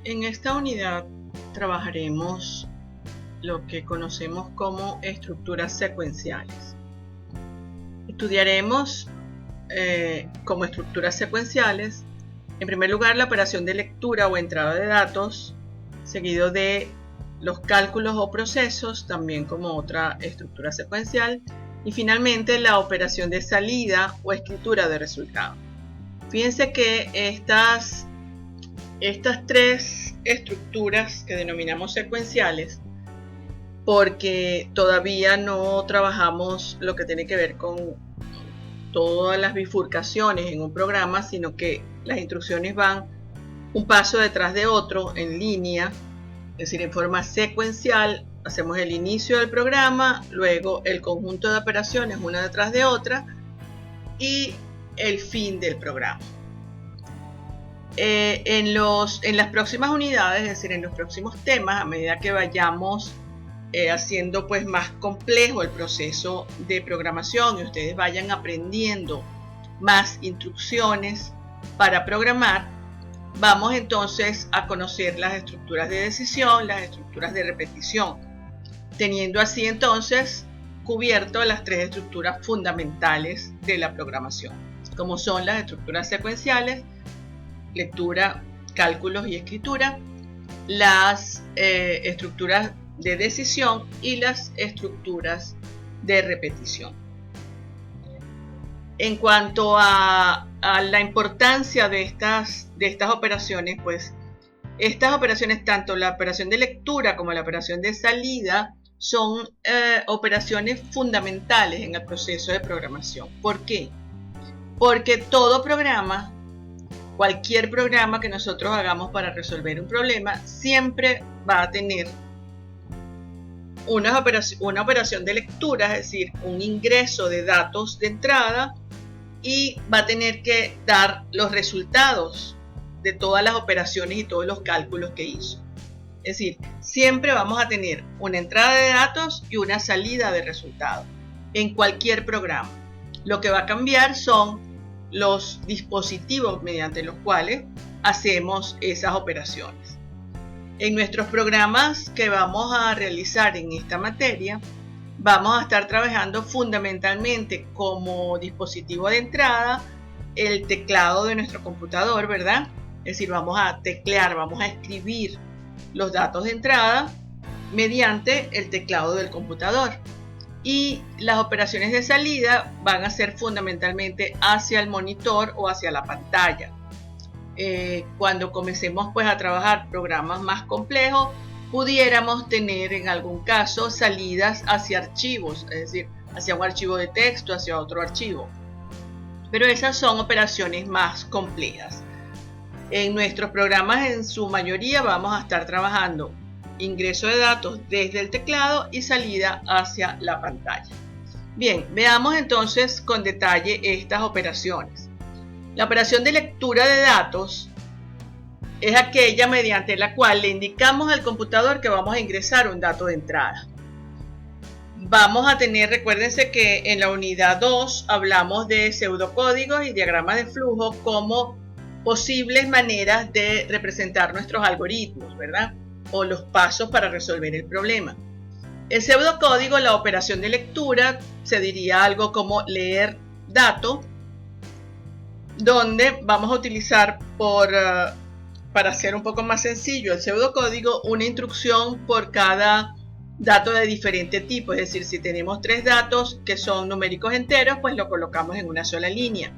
En esta unidad trabajaremos lo que conocemos como estructuras secuenciales. Estudiaremos como estructuras secuenciales, en primer lugar, la operación de lectura o entrada de datos, seguido de los cálculos o procesos, también como otra estructura secuencial, y finalmente la operación de salida o escritura de resultados. Fíjense que estas tres estructuras que denominamos secuenciales, porque todavía no trabajamos lo que tiene que ver con todas las bifurcaciones en un programa, sino que las instrucciones van un paso detrás de otro en línea, es decir, en forma secuencial. Hacemos el inicio del programa, luego el conjunto de operaciones una detrás de otra y el fin del programa. En las próximas unidades, es decir, en los próximos temas, a medida que vayamos haciendo pues más complejo el proceso de programación y ustedes vayan aprendiendo más instrucciones para programar, vamos entonces a conocer las estructuras de decisión, las estructuras de repetición, teniendo así entonces cubierto las tres estructuras fundamentales de la programación, como son las estructuras secuenciales, lectura, cálculos y escritura, las estructuras de decisión y las estructuras de repetición. En cuanto a la importancia de estas operaciones, pues estas operaciones, tanto la operación de lectura como la operación de salida, son operaciones fundamentales en el proceso de programación. ¿Por qué? Porque todo programa, cualquier programa que nosotros hagamos para resolver un problema, siempre va a tener una operación de lectura, es decir, un ingreso de datos de entrada, y va a tener que dar los resultados de todas las operaciones y todos los cálculos que hizo. Es decir, siempre vamos a tener una entrada de datos y una salida de resultados en cualquier programa. Lo que va a cambiar son los dispositivos mediante los cuales hacemos esas operaciones. En nuestros programas que vamos a realizar en esta materia, vamos a estar trabajando fundamentalmente como dispositivo de entrada el teclado de nuestro computador, ¿verdad? Es decir, vamos a teclear, vamos a escribir los datos de entrada mediante el teclado del computador. Y las operaciones de salida van a ser fundamentalmente hacia el monitor o hacia la pantalla. Cuando comencemos pues a trabajar programas más complejos, pudiéramos tener en algún caso salidas hacia archivos, es decir, hacia un archivo de texto, hacia otro archivo. Pero esas son operaciones más complejas. En nuestros programas en su mayoría vamos a estar trabajando ingreso de datos desde el teclado y salida hacia la pantalla. Bien, veamos entonces con detalle estas operaciones. La operación de lectura de datos es aquella mediante la cual le indicamos al computador que vamos a ingresar un dato de entrada. Vamos a tener, recuérdense que en la unidad 2 hablamos de pseudocódigos y diagramas de flujo como posibles maneras de representar nuestros algoritmos, ¿verdad? O los pasos para resolver el problema. El pseudocódigo, la operación de lectura, se diría algo como leer dato, donde vamos a utilizar para hacer un poco más sencillo el pseudocódigo, una instrucción por cada dato de diferente tipo. Es decir, si tenemos tres datos que son numéricos enteros, pues lo colocamos en una sola línea.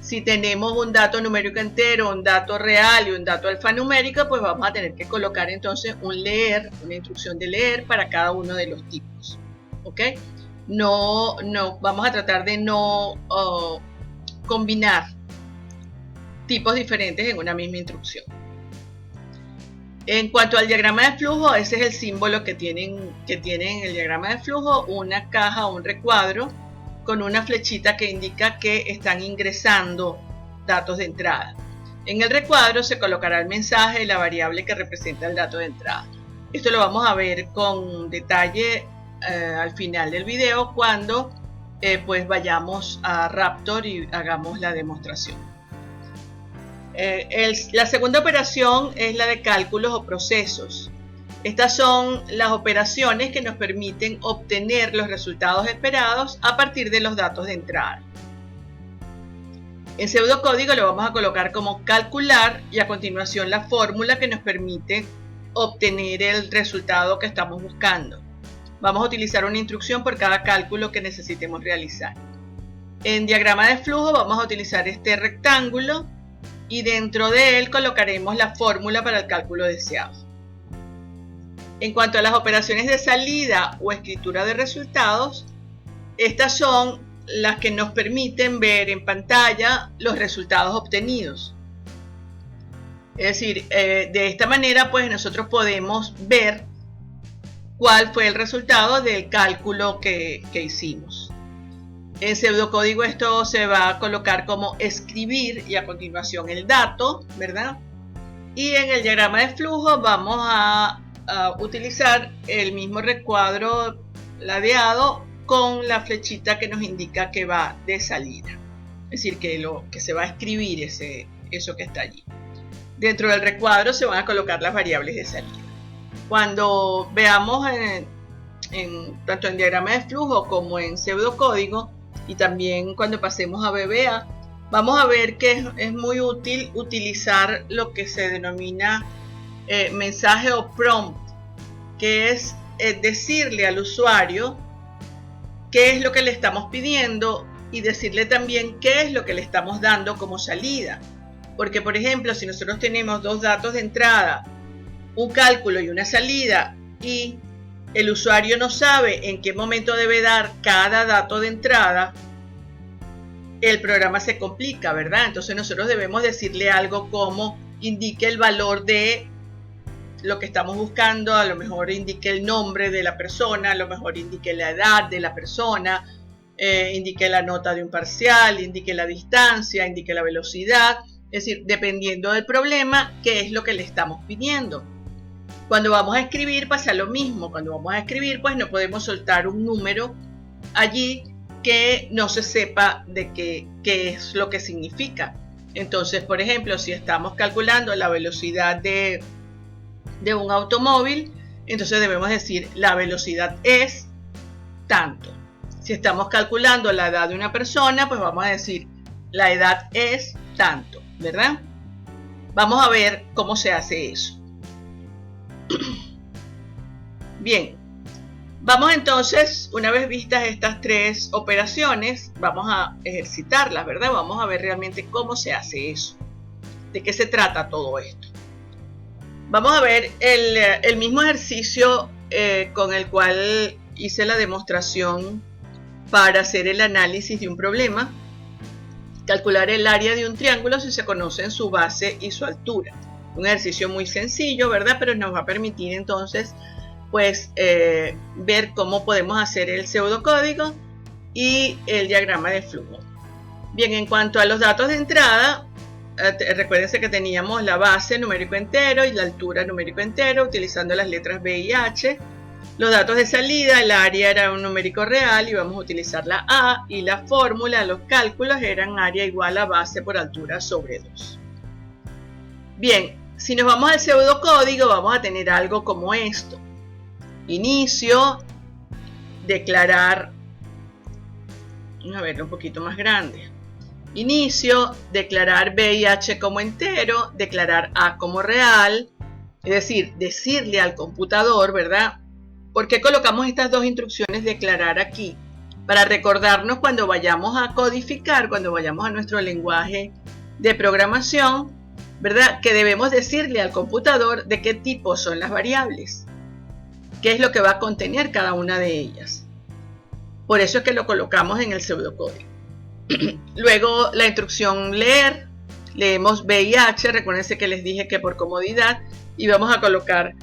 Si tenemos un dato numérico entero, un dato real y un dato alfanumérico, pues vamos a tener que colocar entonces una instrucción de leer para cada uno de los tipos. ¿Ok? No, vamos a tratar de no combinar tipos diferentes en una misma instrucción. En cuanto al diagrama de flujo, ese es el símbolo que tienen en el diagrama de flujo, una caja o un recuadro con una flechita que indica que están ingresando datos de entrada. En el recuadro se colocará el mensaje de la variable que representa el dato de entrada. Esto lo vamos a ver con detalle al final del video cuando pues vayamos a Raptor y hagamos la demostración. La segunda operación es la de cálculos o procesos. Estas son las operaciones que nos permiten obtener los resultados esperados a partir de los datos de entrada. En pseudocódigo lo vamos a colocar como calcular y a continuación la fórmula que nos permite obtener el resultado que estamos buscando. Vamos a utilizar una instrucción por cada cálculo que necesitemos realizar. En diagrama de flujo vamos a utilizar este rectángulo y dentro de él colocaremos la fórmula para el cálculo deseado. En cuanto a las operaciones de salida o escritura de resultados, estas son las que nos permiten ver en pantalla los resultados obtenidos. Es decir, de esta manera pues nosotros podemos ver cuál fue el resultado del cálculo que hicimos. En pseudocódigo esto se va a colocar como escribir y a continuación el dato, ¿verdad? Y en el diagrama de flujo vamos a utilizar el mismo recuadro ladeado con la flechita que nos indica que va de salida. Es decir, que se va a escribir eso que está allí. Dentro del recuadro se van a colocar las variables de salida. Cuando veamos tanto en diagrama de flujo como en pseudocódigo y también cuando pasemos a VBA, vamos a ver que es muy útil utilizar lo que se denomina mensaje o prompt, que es decirle al usuario qué es lo que le estamos pidiendo y decirle también qué es lo que le estamos dando como salida. Porque, por ejemplo, si nosotros tenemos dos datos de entrada, un cálculo y una salida, y el usuario no sabe en qué momento debe dar cada dato de entrada, el programa se complica, ¿verdad? Entonces nosotros debemos decirle algo como indique el valor de lo que estamos buscando, a lo mejor indique el nombre de la persona, a lo mejor indique la edad de la persona, indique la nota de un parcial, indique la distancia, indique la velocidad, es decir, dependiendo del problema, qué es lo que le estamos pidiendo. Cuando vamos a escribir pasa lo mismo. Cuando vamos a escribir, pues no podemos soltar un número allí que no se sepa de qué es lo que significa. Entonces, por ejemplo, si estamos calculando la velocidad de un automóvil, entonces debemos decir la velocidad es tanto. Si estamos calculando la edad de una persona, pues vamos a decir la edad es tanto, ¿verdad? Vamos a ver cómo se hace eso. Bien, vamos entonces, una vez vistas estas tres operaciones, vamos a ejercitarlas, ¿verdad? Vamos a ver realmente cómo se hace eso, de qué se trata todo esto. Vamos a ver el mismo ejercicio con el cual hice la demostración para hacer el análisis de un problema. Calcular el área de un triángulo si se conocen su base y su altura. Un ejercicio muy sencillo, ¿verdad? Pero nos va a permitir entonces pues ver cómo podemos hacer el pseudocódigo y el diagrama de flujo. Bien, en cuanto a los datos de entrada, recuérdense que teníamos la base numérico entero y la altura numérico entero utilizando las letras B y H. Los datos de salida, el área era un numérico real y vamos a utilizar la A, y la fórmula, los cálculos eran área igual a base por altura sobre 2. Bien, si nos vamos al pseudocódigo vamos a tener algo como esto. Inicio, declarar, vamos a verlo un poquito más grande. Inicio, declarar B y H como entero, declarar A como real, es decir, decirle al computador, ¿verdad? ¿Por qué colocamos estas dos instrucciones declarar aquí? Para recordarnos cuando vayamos a codificar, cuando vayamos a nuestro lenguaje de programación, ¿verdad? Que debemos decirle al computador de qué tipo son las variables, qué es lo que va a contener cada una de ellas. Por eso es que lo colocamos en el pseudocódigo. Luego la instrucción leer, leemos B y H, recuérdense que les dije que por comodidad, y vamos a colocar,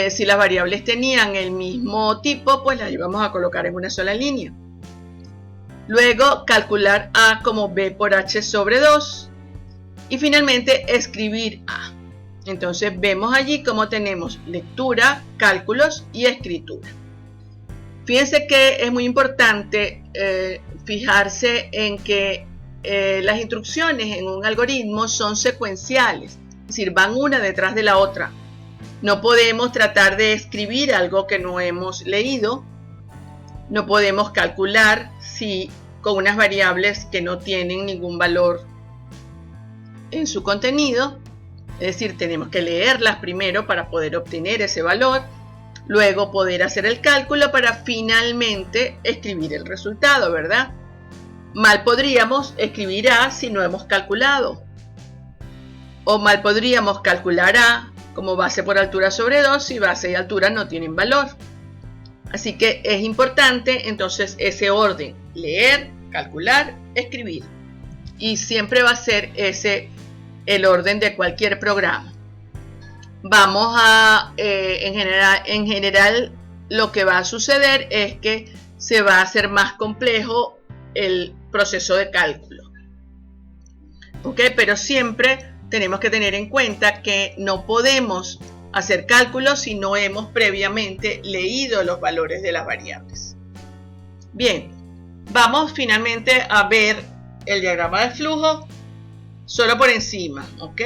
si las variables tenían el mismo tipo, pues las íbamos a colocar en una sola línea. Luego calcular A como B por H sobre 2 y finalmente escribir A. Entonces vemos allí cómo tenemos lectura, cálculos y escritura. Fíjense que es muy importante fijarse en que las instrucciones en un algoritmo son secuenciales, es decir, van una detrás de la otra. No podemos tratar de escribir algo que no hemos leído, no podemos calcular con unas variables que no tienen ningún valor en su contenido, es decir, tenemos que leerlas primero para poder obtener ese valor, luego poder hacer el cálculo para finalmente escribir el resultado, ¿verdad? Mal podríamos escribir A si no hemos calculado, o mal podríamos calcular A como base por altura sobre 2 si base y altura no tienen valor. Así que es importante entonces ese orden: leer, calcular, escribir. Y siempre va a ser ese el orden de cualquier programa. Vamos a, en general, lo que va a suceder es que se va a hacer más complejo el proceso de cálculo. ¿Ok? Pero siempre tenemos que tener en cuenta que no podemos hacer cálculos si no hemos previamente leído los valores de las variables. Bien, vamos finalmente a ver el diagrama de flujo solo por encima, ¿ok?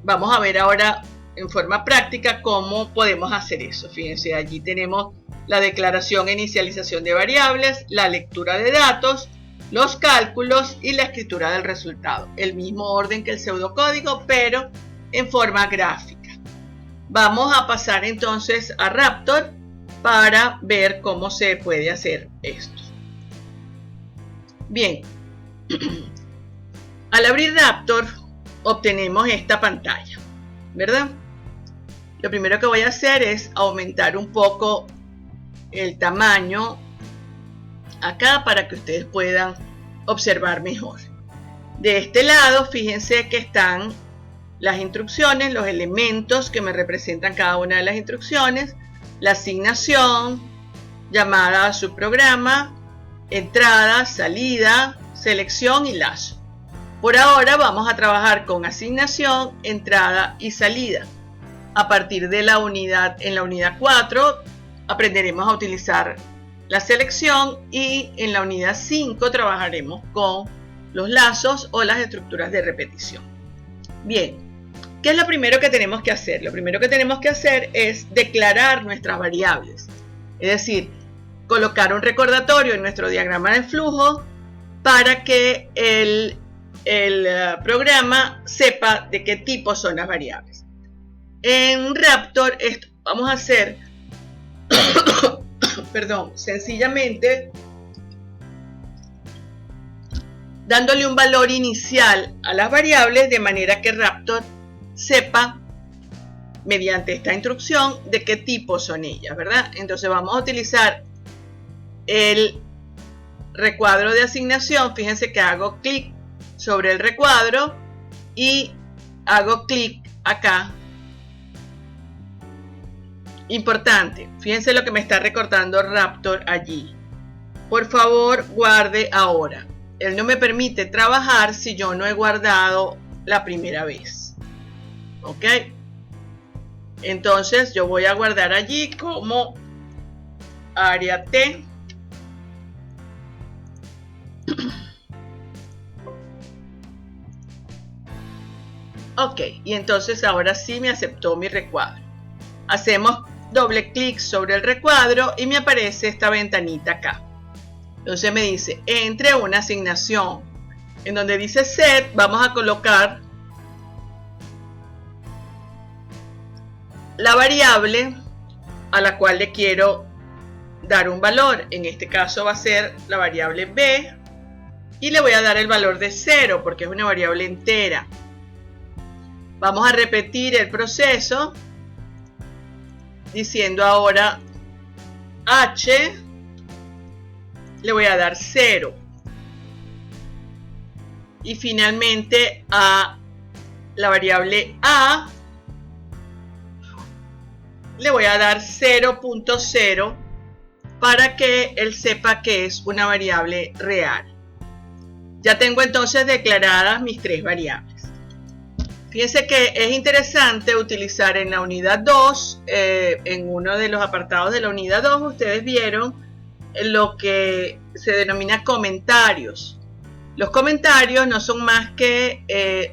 Vamos a ver ahora en forma práctica cómo podemos hacer eso. Fíjense, allí tenemos la declaración e inicialización de variables, la lectura de datos, los cálculos y la escritura del resultado. El mismo orden que el pseudocódigo, pero en forma gráfica. Vamos a pasar entonces a Raptor para ver cómo se puede hacer esto. Bien, al abrir Raptor obtenemos esta pantalla, ¿verdad? Lo primero que voy a hacer es aumentar un poco el tamaño acá para que ustedes puedan observar mejor. De este lado, fíjense que están las instrucciones, los elementos que me representan cada una de las instrucciones, la asignación, llamada a su programa, entrada, salida, selección y lazo. Por ahora vamos a trabajar con asignación, entrada y salida. A partir de la unidad, en la unidad 4, aprenderemos a utilizar la selección y en la unidad 5 trabajaremos con los lazos o las estructuras de repetición. Bien, ¿qué es lo primero que tenemos que hacer? Lo primero que tenemos que hacer es declarar nuestras variables. Es decir, colocar un recordatorio en nuestro diagrama de flujo para que el programa sepa de qué tipo son las variables. En Raptor vamos a hacer perdón, sencillamente dándole un valor inicial a las variables de manera que Raptor sepa mediante esta instrucción de qué tipo son ellas, ¿verdad? Entonces vamos a utilizar el recuadro de asignación. Fíjense que hago clic sobre el recuadro y hago clic acá. Importante, fíjense lo que me está recortando Raptor allí. Por favor, guarde ahora. Él no me permite trabajar si yo no he guardado la primera vez. ¿Ok? Entonces yo voy a guardar allí como área T. Ok, y entonces ahora sí me aceptó mi recuadro. Hacemos doble clic sobre el recuadro y me aparece esta ventanita acá. Entonces me dice, entre una asignación. En donde dice set, vamos a colocar la variable a la cual le quiero dar un valor. En este caso va a ser la variable b y le voy a dar el valor de 0 porque es una variable entera. Vamos a repetir el proceso diciendo ahora h, le voy a dar 0 y finalmente a la variable a le voy a dar 0.0 para que él sepa que es una variable real. Ya tengo entonces declaradas mis tres variables. Fíjense que es interesante utilizar en la unidad 2, en uno de los apartados de la unidad 2, ustedes vieron lo que se denomina comentarios. Los comentarios no son más que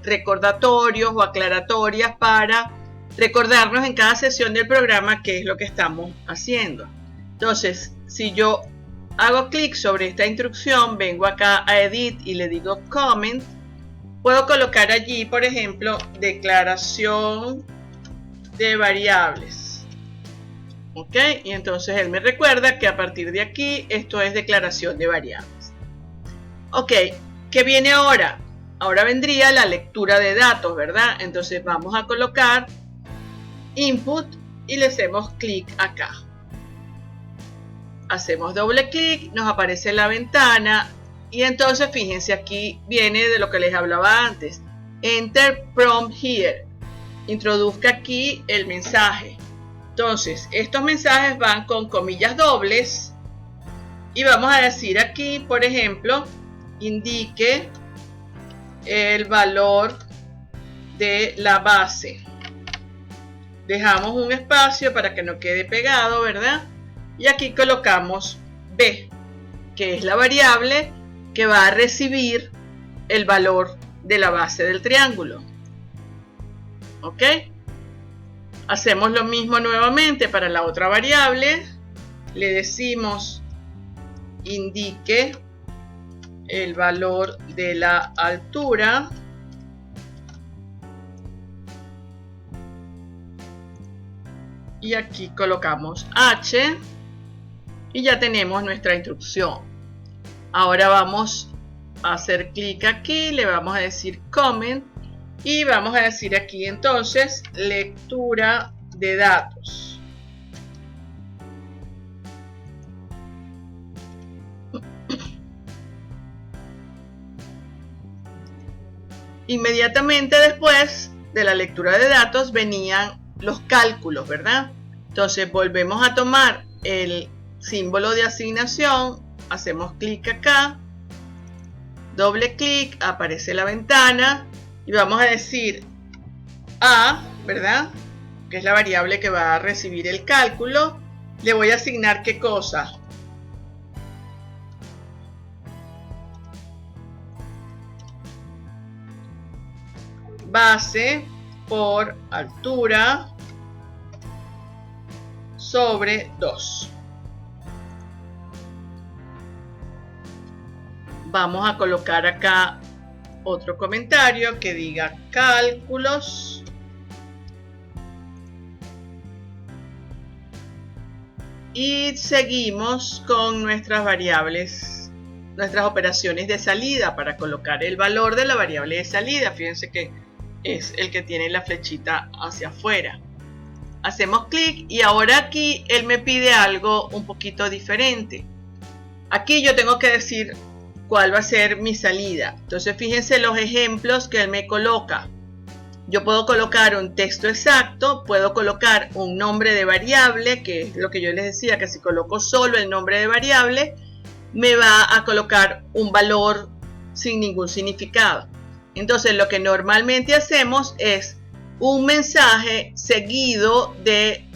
recordatorios o aclaratorias para recordarnos en cada sesión del programa qué es lo que estamos haciendo. Entonces, si yo hago clic sobre esta instrucción, vengo acá a Edit y le digo Comment, puedo colocar allí, por ejemplo, declaración de variables. ¿Ok? Y entonces él me recuerda que a partir de aquí esto es declaración de variables. Ok, ¿qué viene ahora? Ahora vendría la lectura de datos, ¿verdad? Entonces vamos a colocar Input y le hacemos clic acá. Hacemos doble clic, nos aparece la ventana y entonces fíjense, aquí viene de lo que les hablaba antes. Enter prompt here. Introduzca aquí el mensaje. Entonces, estos mensajes van con comillas dobles y vamos a decir aquí, por ejemplo, indique el valor de la base. Dejamos un espacio para que no quede pegado, ¿verdad? Y aquí colocamos B, que es la variable que va a recibir el valor de la base del triángulo. ¿Ok? Hacemos lo mismo nuevamente para la otra variable. Le decimos indique el valor de la altura. Y aquí colocamos H y ya tenemos nuestra instrucción. Ahora vamos a hacer clic aquí, le vamos a decir Comment y vamos a decir aquí entonces lectura de datos. Inmediatamente después de la lectura de datos venían los cálculos, ¿verdad? Entonces volvemos a tomar el símbolo de asignación, hacemos clic acá, doble clic, aparece la ventana y vamos a decir A, ¿verdad? Que es la variable que va a recibir el cálculo. Le voy a asignar ¿qué cosa? Base por altura sobre 2. Vamos a colocar acá otro comentario que diga cálculos y seguimos con nuestras variables, nuestras operaciones de salida para colocar el valor de la variable de salida. Fíjense que es el que tiene la flechita hacia afuera. Hacemos clic y ahora aquí él me pide algo un poquito diferente. Aquí yo tengo que decir cuál va a ser mi salida. Entonces fíjense los ejemplos que él me coloca. Yo puedo colocar un texto exacto, puedo colocar un nombre de variable, que es lo que yo les decía, que si coloco solo el nombre de variable, me va a colocar un valor sin ningún significado. Entonces lo que normalmente hacemos es un mensaje seguido de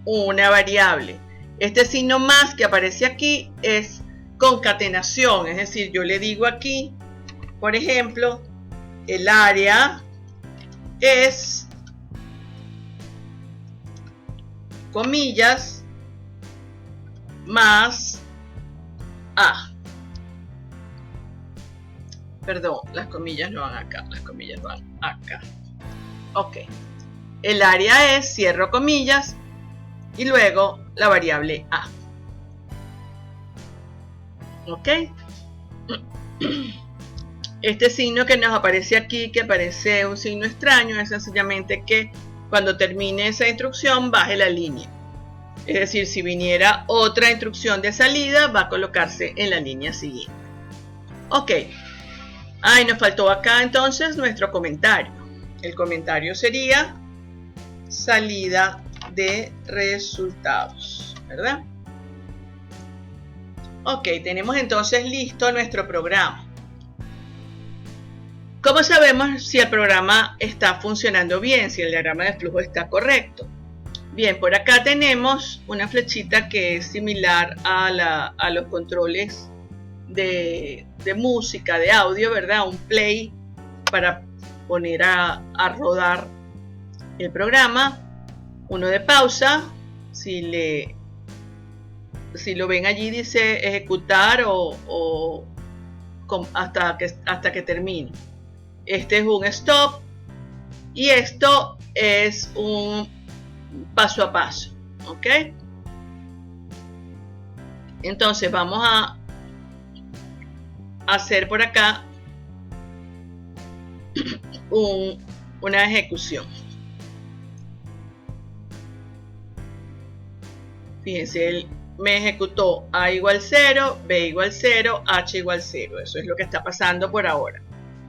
una variable. Este signo más que aparece aquí es concatenación, es decir, yo le digo aquí, por ejemplo, el área es, comillas, más A. Perdón, las comillas no van acá, las comillas van acá. Ok. El área es, cierro comillas, y luego la variable A. Ok. Este signo que nos aparece aquí, que parece un signo extraño, es sencillamente que cuando termine esa instrucción baje la línea. Es decir, si viniera otra instrucción de salida, va a colocarse en la línea siguiente. Ok. Y nos faltó acá entonces nuestro comentario. El comentario sería salida de resultados, ¿verdad? Ok, tenemos entonces listo nuestro programa. ¿Cómo sabemos si el programa está funcionando bien, si el diagrama de flujo está correcto? Bien, por acá tenemos una flechita que es similar a los controles de música, de audio, ¿verdad? Un play para poner a rodar el programa, uno de pausa, si lo ven allí dice ejecutar o hasta que termine. Este es un stop y esto es un paso a paso, ¿ok? Entonces vamos a hacer por acá una ejecución. Fíjense, él me ejecutó A igual 0, B igual 0, H igual 0. Eso es lo que está pasando por ahora.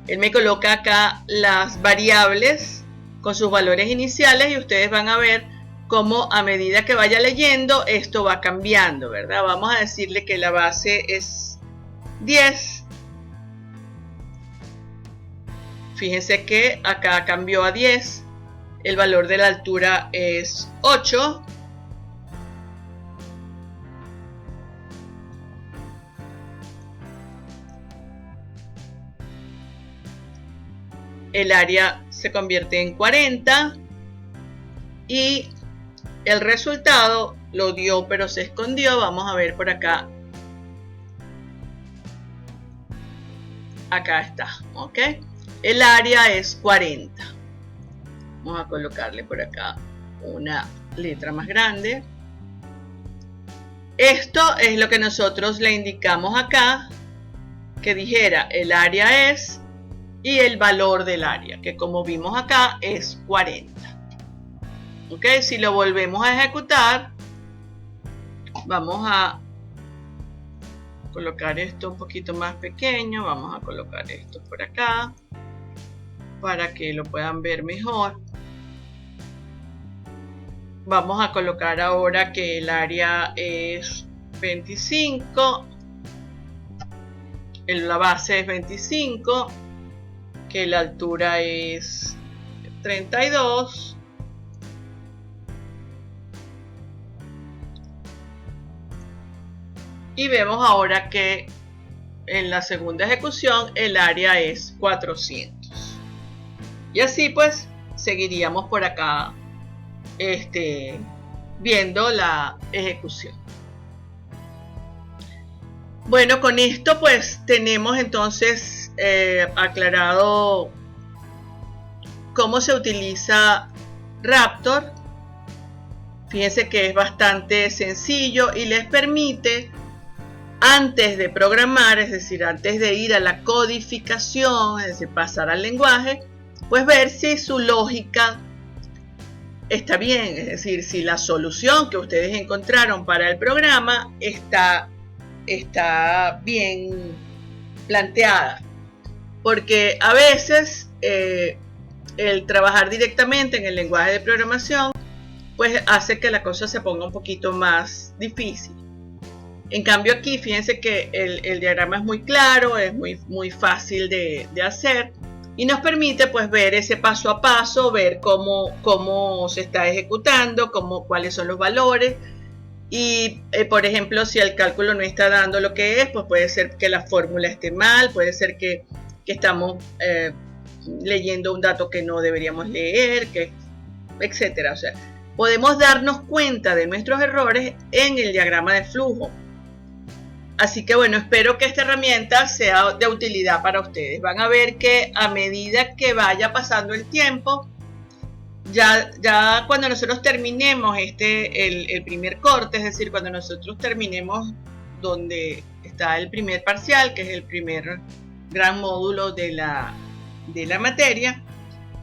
Él me coloca acá las variables con sus valores iniciales y ustedes van a ver cómo a medida que vaya leyendo esto va cambiando, ¿verdad? Vamos a decirle que la base es 10. Fíjense que acá cambió a 10. El valor de la altura es 8. El área se convierte en 40 y el resultado lo dio pero se escondió. Vamos a ver por acá. Acá está, ¿ok? El área es 40. Vamos a colocarle por acá una letra más grande. Esto es lo que nosotros le indicamos acá, que dijera el área es y el valor del área, que como vimos acá es 40. ¿Ok? Si lo volvemos a ejecutar, vamos a colocar esto un poquito más pequeño. Vamos a colocar esto por acá para que lo puedan ver mejor. Vamos a colocar ahora que el área es 25, la base es 25, que la altura es 32 y vemos ahora que en la segunda ejecución el área es 400 y así pues seguiríamos por acá viendo la ejecución. Bueno, con esto pues tenemos entonces aclarado cómo se utiliza Raptor. Fíjense que es bastante sencillo y les permite, antes de programar, es decir, antes de ir a la codificación, es decir, pasar al lenguaje, pues ver si su lógica está bien, es decir, si la solución que ustedes encontraron para el programa está bien planteada. Porque a veces el trabajar directamente en el lenguaje de programación pues hace que la cosa se ponga un poquito más difícil. En cambio aquí fíjense que el diagrama es muy claro, es muy fácil de hacer y nos permite pues ver ese paso a paso, ver cómo se está ejecutando, cuáles son los valores. Y por ejemplo, si el cálculo no está dando lo que es, pues puede ser que la fórmula esté mal, puede ser que estamos leyendo un dato que no deberíamos leer, etcétera. O sea, podemos darnos cuenta de nuestros errores en el diagrama de flujo. Así que bueno, espero que esta herramienta sea de utilidad para ustedes. Van a ver que a medida que vaya pasando el tiempo, ya cuando nosotros terminemos el primer corte, es decir, cuando nosotros terminemos donde está el primer parcial, que es el primer gran módulo de la materia,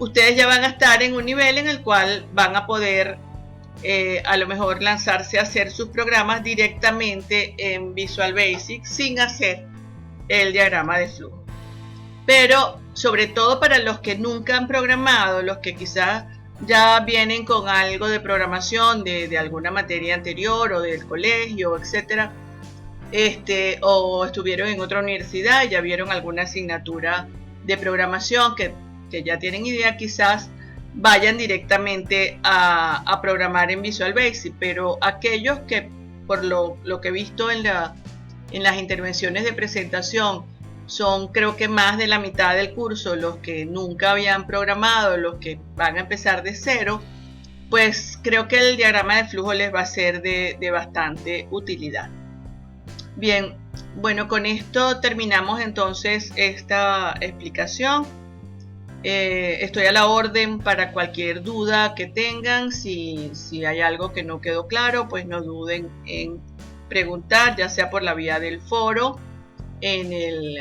ustedes ya van a estar en un nivel en el cual van a poder a lo mejor lanzarse a hacer sus programas directamente en Visual Basic sin hacer el diagrama de flujo. Pero sobre todo para los que nunca han programado, los que quizás ya vienen con algo de programación de alguna materia anterior o del colegio, etcétera, o estuvieron en otra universidad y ya vieron alguna asignatura de programación que ya tienen idea, quizás vayan directamente a programar en Visual Basic. Pero aquellos que por lo que he visto en en las intervenciones de presentación son, creo que más de la mitad del curso los que nunca habían programado, los que van a empezar de cero, pues creo que el diagrama de flujo les va a ser de bastante utilidad. Bien, bueno, con esto terminamos entonces esta explicación. Estoy a la orden para cualquier duda que tengan. Si hay algo que no quedó claro, pues no duden en preguntar, ya sea por la vía del foro, en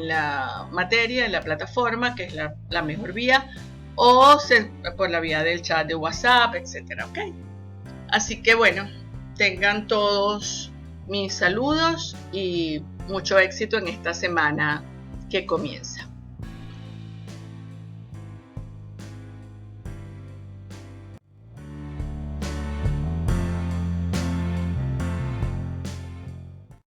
la materia, en la plataforma, que es la mejor vía, o por la vía del chat de WhatsApp, etcétera, ¿ok? Así que bueno, tengan todos mis saludos y mucho éxito en esta semana que comienza.